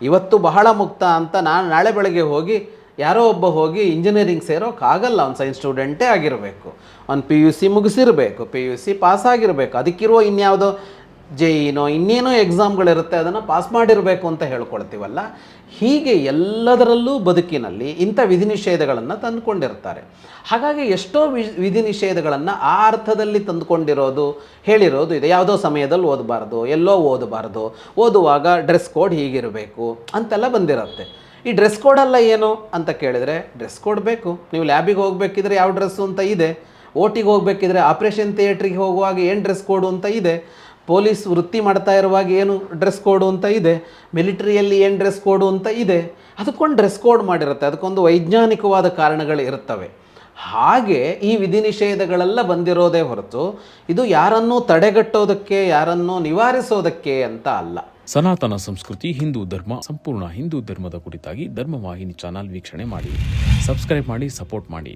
ಇವತ್ತು ಬಹಳ ಮುಕ್ತ ಅಂತ ನಾನು ನಾಳೆ ಬೆಳಗ್ಗೆ ಹೋಗಿ ಯಾರೋ ಒಬ್ಬ ಹೋಗಿ ಇಂಜಿನಿಯರಿಂಗ್ ಸೇರೋಕ್ಕಾಗಲ್ಲ. ಅವ್ನು ಸೈನ್ಸ್ ಸ್ಟೂಡೆಂಟೇ ಆಗಿರಬೇಕು, ಅವ್ನು PUC ಮುಗಿಸಿರಬೇಕು, PUC ಪಾಸ್ ಆಗಿರಬೇಕು, ಅದಕ್ಕಿರುವ ಇನ್ಯಾವುದೋ JEನೋ ಇನ್ನೇನೋ ಎಕ್ಸಾಮ್ಗಳಿರುತ್ತೆ ಅದನ್ನು ಪಾಸ್ ಮಾಡಿರಬೇಕು ಅಂತ ಹೇಳ್ಕೊಳ್ತೀವಲ್ಲ. ಹೀಗೆ ಎಲ್ಲದರಲ್ಲೂ ಬದುಕಿನಲ್ಲಿ ಇಂಥ ವಿಧಿನಿಷೇಧಗಳನ್ನು ತಂದುಕೊಂಡಿರ್ತಾರೆ. ಹಾಗಾಗಿ ಎಷ್ಟೋ ವಿಧಿ ನಿಷೇಧಗಳನ್ನು ಆ ಅರ್ಥದಲ್ಲಿ ತಂದುಕೊಂಡಿರೋದು ಹೇಳಿರೋದು ಇದೆ. ಯಾವುದೋ ಸಮಯದಲ್ಲಿ ಓದಬಾರ್ದು, ಎಲ್ಲೋ ಓದಬಾರ್ದು, ಓದುವಾಗ ಡ್ರೆಸ್ ಕೋಡ್ ಹೀಗಿರಬೇಕು ಅಂತೆಲ್ಲ ಬಂದಿರುತ್ತೆ. ಈ ಡ್ರೆಸ್ ಕೋಡೆಲ್ಲ ಏನು ಅಂತ ಕೇಳಿದರೆ ಡ್ರೆಸ್ ಕೋಡ್ ಬೇಕು. ನೀವು ಲ್ಯಾಬಿಗೆ ಹೋಗಬೇಕಿದ್ರೆ ಯಾವ ಡ್ರೆಸ್ಸು ಅಂತ ಇದೆ, OTಗೆ ಹೋಗಬೇಕಿದ್ರೆ ಆಪ್ರೇಷನ್ ಥಿಯೇಟ್ರಿಗೆ ಹೋಗುವಾಗ ಏನು ಡ್ರೆಸ್ ಕೋಡು ಅಂತ ಇದೆ, ಪೊಲೀಸ್ ವೃತ್ತಿ ಮಾಡ್ತಾ ಇರುವಾಗ ಏನು ಡ್ರೆಸ್ ಕೋಡು ಅಂತ ಇದೆ, ಮಿಲಿಟ್ರಿಯಲ್ಲಿ ಏನು ಡ್ರೆಸ್ ಕೋಡು ಅಂತ ಇದೆ. ಅದಕ್ಕೊಂದು ಡ್ರೆಸ್ ಕೋಡ್ ಮಾಡಿರುತ್ತೆ, ಅದಕ್ಕೊಂದು ವೈಜ್ಞಾನಿಕವಾದ ಕಾರಣಗಳು ಇರುತ್ತವೆ. ಹಾಗೆ ಈ ವಿಧಿ ನಿಷೇಧಗಳೆಲ್ಲ ಬಂದಿರೋದೇ ಹೊರತು ಇದು ಯಾರನ್ನೂ ತಡೆಗಟ್ಟೋದಕ್ಕೆ, ಯಾರನ್ನೂ ನಿವಾರಿಸೋದಕ್ಕೆ ಅಂತ ಅಲ್ಲ. ಸನಾತನ ಸಂಸ್ಕೃತಿ, ಹಿಂದೂ ಧರ್ಮ, ಸಂಪೂರ್ಣ ಹಿಂದೂ ಧರ್ಮದ ಕುರಿತಾಗಿ ಧರ್ಮವಾಹಿನಿ ಚಾನಲ್ ವೀಕ್ಷಣೆ ಮಾಡಿ, ಸಬ್ಸ್ಕ್ರೈಬ್ ಮಾಡಿ, ಸಪೋರ್ಟ್ ಮಾಡಿ.